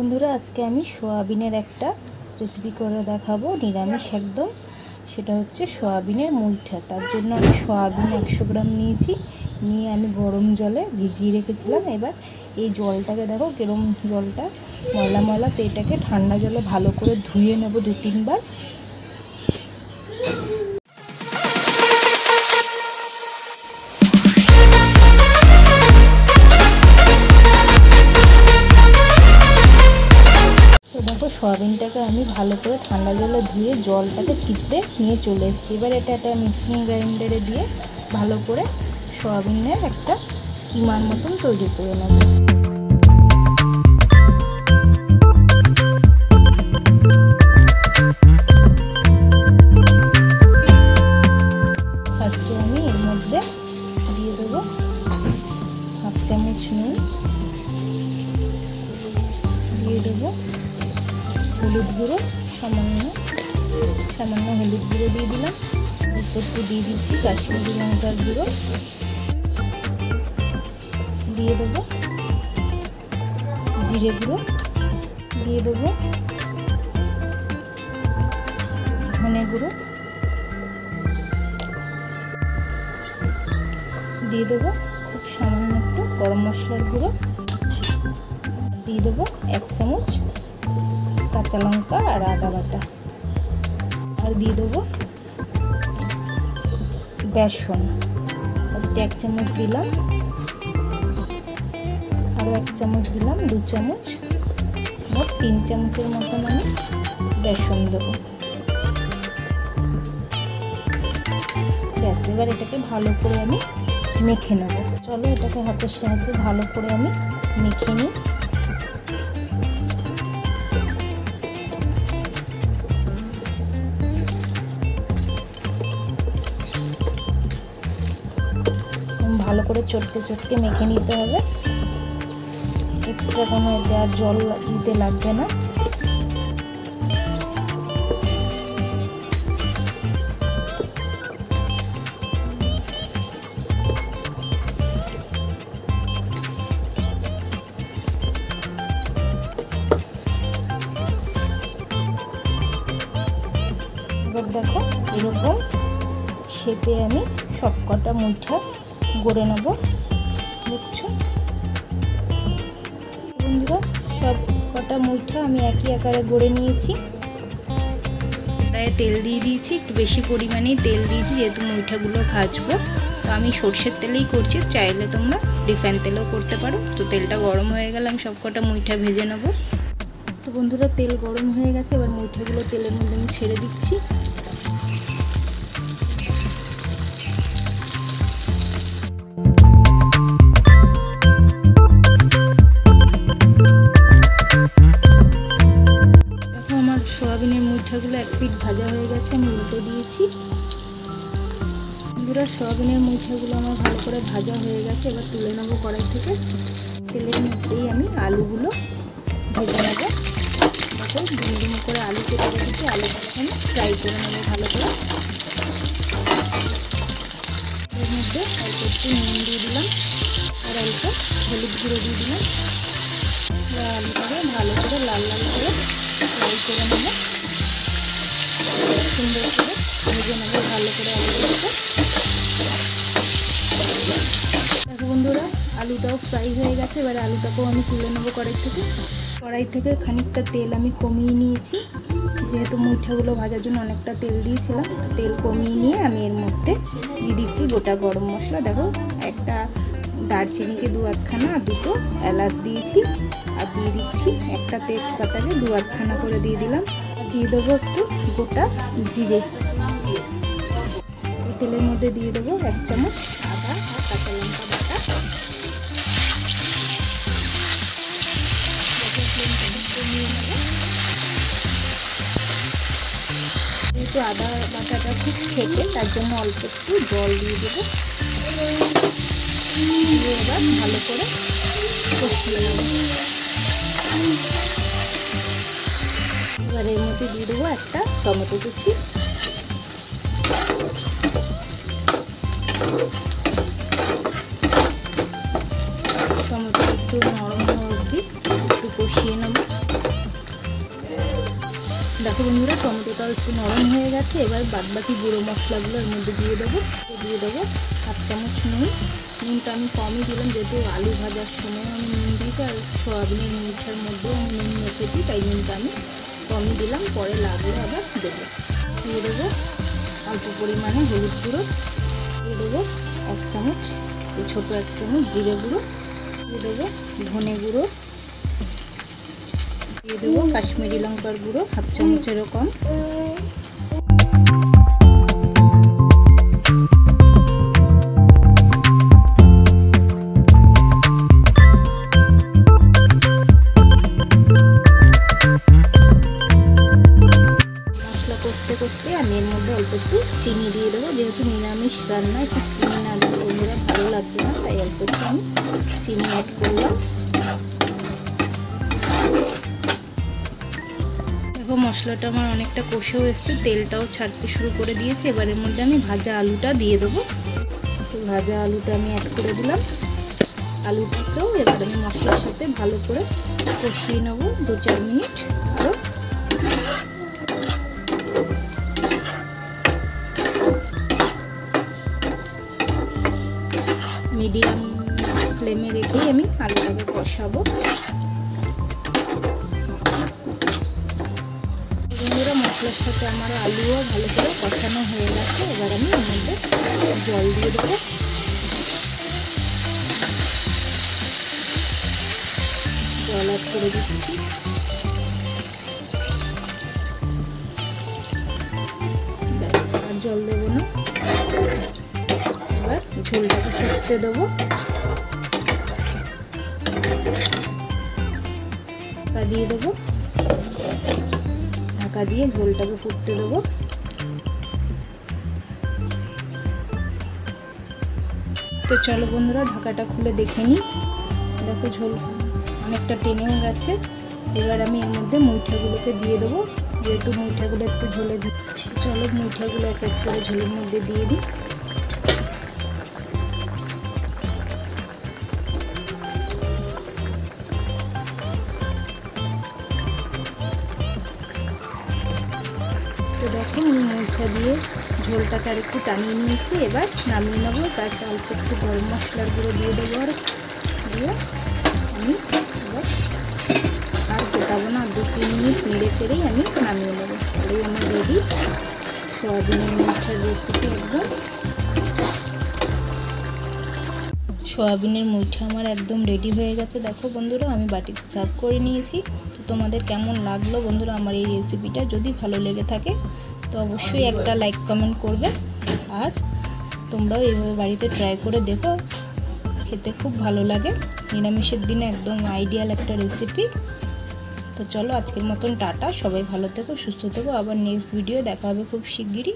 বন্ধুরা আজকে আমি সোয়াবিনের একটা রেসিপি করে দেখাবো, নিরামিষ একদম। সেটা হচ্ছে সোয়াবিনের মুইঠা। তার জন্য আমি সোয়াবিন 100 গ্রাম নিয়েছি, নিয়ে আমি গরম জলে ভিজিয়ে রেখেছিলাম। এবার এই জলটাকে দেখো কিরম জলটা ময়লা ময়লা, তো এটাকে ঠান্ডা জলে ভালো করে ধুয়ে নেব 2-3 বার। সোয়াবিনটাকে আমি ভালো করে ঠান্ডা জলে ধুয়ে জলটাকে চিপড়ে নিয়ে চলে এসেছি। এবার এটা একটা মিক্সিং গ্রাইন্ডারে দিয়ে ভালো করে সোয়াবিনের একটা কিমার মতন তৈরি করে নেব। ফার্স্টে আমি এর মধ্যে দিয়ে দেবো 1/2 চামচ নুন, দিয়ে দেবো হলুদ গুঁড়ো, সামান্য হলুদ গুঁড়ো দিয়ে দিলাম। একটু দিয়ে দিচ্ছি কাশ্মীরি লঙ্কার গুঁড়ো, দিয়ে দেবো জিরে গুঁড়ো, দিয়ে দেবো ধনে গুঁড়ো, দিয়ে দেবো খুব সামান্য একটু গরম মশলার গুঁড়ো, দিয়ে দেবো 1 চামচ কাঁচা লঙ্কা আর আদা বাটা, আর দিয়ে দেবো বেসন। ফার্স্টে 1 চামচ দিলাম, আরও 1 চামচ দিলাম, 2 চামচ, মোট 3 চামচের মতন আমি বেসন দেবো। ব্যাস, এবার এটাকে ভালো করে আমি মেখে নেব। চলো এটাকে হাতের সাহায্যে ভালো করে আমি মেখে নিই। ভালো করে চটকে মেখে নিতে হবে, এক্সট্রা কোনো এতে আর জল দিতে লাগবে না। এবার দেখো এরকম শেপে আমি সবকটা মুইঠা গড়ে নেব। দেখছো বন্ধুরা, সব কটা মুইঠা আমি একই আকারে গড়ে নিয়েছি। প্রায় তেল দিয়ে দিয়েছি, একটু বেশি পরিমাণেই তেল দিয়েছি যেহেতু মুইঠাগুলো ভাজবো। তো আমি সর্ষের তেলেই করছি, চাইলে তোমরা রিফাইন তেলেও করতে পারো। তো তেলটা গরম হয়ে গেলে আমি সব কটা মুইঠা ভেজে নেব। তো বন্ধুরা তেল গরম হয়ে গেছে, এবার মুইঠাগুলো তেলের মধ্যে আমি ছেড়ে দিচ্ছি। সোয়াবিনের মুইঠাগুলো 1 পিঠ ভাজা হয়ে গেছে, আমি উল্টে দিয়েছি। বন্ধুরা সোয়াবিনের মুইঠাগুলো আমার ভালো করে ভাজা হয়ে গেছে, এবার তুলে নেবো কড়াই থেকে। তেলের মধ্যেই আমি আলুগুলো ভেজে নেবো। দেখো ডুমডুম করে আলু কেটে রেখেছি, আলুটাকে আমি ফ্রাই করে নেবো ভালো করে। এর মধ্যে অল্প একটু নুন দিয়ে দিলাম আর অল্প হলুদ গুঁড়ো দিয়ে দিলাম। আলুটাকে ভালো করে লাল লাল করে ফ্রাই করে নেবো, সুন্দর করে ভেজে নেবো ভালো করে আলুগুলোকে। দেখো বন্ধুরা আলুটাও ফ্রাই হয়ে গেছে, এবারে আলুটাকেও আমি তুলে নেবো কড়াই থেকে খানিকটা তেল আমি কমিয়ে নিয়েছি, যেহেতু মুইঠাগুলো ভাজার জন্য অনেকটা তেল দিয়েছিলাম। তো তেল কমিয়ে নিয়ে আমি এর মধ্যে দিয়ে দিচ্ছি গোটা গরম মশলা। দেখো একটা দারচিনিকে 2-8 খানা আর 2টো এলাচ দিয়েছি, আর দিয়ে দিচ্ছি একটা তেজপাতাকে 2-8 খানা করে দিয়ে দিলাম, আর দিয়ে দেবো একটু গোটা জিরে। এই তেলের মধ্যে দিয়ে দেবো 1 চামচ আদা আর কাঁচা লঙ্কা বাটা। যেহেতু আদা বাটাটা খুব খেতে, তার জন্য অল্প একটু জল দিয়ে দেবো। এবার ভালো করে কষিয়ে নেব। এবার এর মধ্যে দিয়ে দেবো একটা টমেটো কুচি, টমেটো একটু নরম হওয়া অবধি একটু কষিয়ে নেব। দেখো বন্ধুরা টমেটোটাও একটু নরম হয়ে গেছে। এবার বাদবাকি গুঁড়ো মশলাগুলো এর মধ্যে দিয়ে দেবো 1 চামচ নুনটা আমি কমই দিলাম, যেহেতু আলু ভাজার সময় আমি নুন দিয়েছি আর সয়াবিনের মুঠার মধ্যেও আমি নুন মেখেছি, তাই নুনটা আমি কমই দিলাম। পরে লাগলে আবার দেবো। দিয়ে দেবো অল্প পরিমাণে হলুদ গুঁড়ো, দিয়ে দেবো 1 চামচ ছোটো 1 চামচ জিরে গুঁড়ো, দিয়ে দেবো ধনে গুঁড়ো, দিয়ে দেবো কাশ্মীরি লঙ্কার গুঁড়ো 1/2 চামচ এরকম। কষতে কষতে আমি এর মধ্যে অল্প একটু চিনি দিয়ে দেবো, যেহেতু নিরামিষ রান্না একটু চিনি না দিলে বন্ধুরা ভালো লাগবে না, তাই অল্প একটু আমি চিনি অ্যাড করলাম। দেখো মশলাটা আমার অনেকটা কষেও এসছে, তেলটাও ছাড়তে শুরু করে দিয়েছে। এবার এর মধ্যে আমি ভাজা আলুটা দিয়ে দেবো। তো ভাজা আলুটা আমি অ্যাড করে দিলাম। আলুটাকেও এবার আমি মশলার সাথে ভালো করে কষিয়ে নেবো 2-4 মিনিট আরও। মিডিয়াম ফ্লেমে রেখেই আমি আলুটাকে কষাবো। বন্ধুরা মশলার সাথে আমার আলুও ভালো করে কষানো হয়ে গেছে। এবার আমি এর মধ্যে জল দিয়ে দেবো। জল অ্যাড করে দিচ্ছি। আর জল দেবো না, এবার ঝোলটাকে ফুটতে দেবো। ঢাকা দিয়ে দেবো, ঢাকা দিয়ে ঝোলটাকে ফুটতে দেবো। তো চলো বন্ধুরা ঢাকাটা খুলে দেখে নিই। দেখো ঝোল অনেকটা টেনেও গেছে। এবার আমি এর মধ্যে মুইঠাগুলোকে দিয়ে দেবো, যেহেতু মুইঠাগুলো একটু ঝোলে দিচ্ছি। চলো মুইঠাগুলো এক এক করে ঝোলের মধ্যে দিয়ে দিই। তো দেখো আমি মুইঠা দিয়ে ঝোলটাকে আর একটু টানিয়ে নিয়েছি। এবার নামিয়ে নেবো। তার অল্প একটু গরম মশলার গুঁড়ো দিয়ে দেবো, আর দিয়ে আমি এবার আর ফোটাবো না, 2-3 মিনিট নেড়ে চেড়েই আমি নামিয়ে নেবো। তাহলেই আমার রেডি সয়াবিনের মুইঠার রেসিপি। একদম সয়াবিনের মুইঠা আমার একদম রেডি হয়ে গেছে। দেখো বন্ধুরা আমি বাটিতে সার্ভ করে নিয়েছি। তো তোমাদের কেমন লাগলো বন্ধুরা আমার এই রেসিপিটা? যদি ভালো লেগে থাকে তো অবশ্যই একটা লাইক কমেন্ট করবে, আর তোমরাও এইভাবে বাড়িতে ট্রাই করে দেখো, খেতে খুব ভালো লাগে। নিরামিষের দিনে একদম আইডিয়াল একটা রেসিপি। তো চলো আজকের মতন টাটা, সবাই ভালো থেকো, সুস্থ থেকো। আবার নেক্সট ভিডিও দেখা হবে খুব শিগগিরই।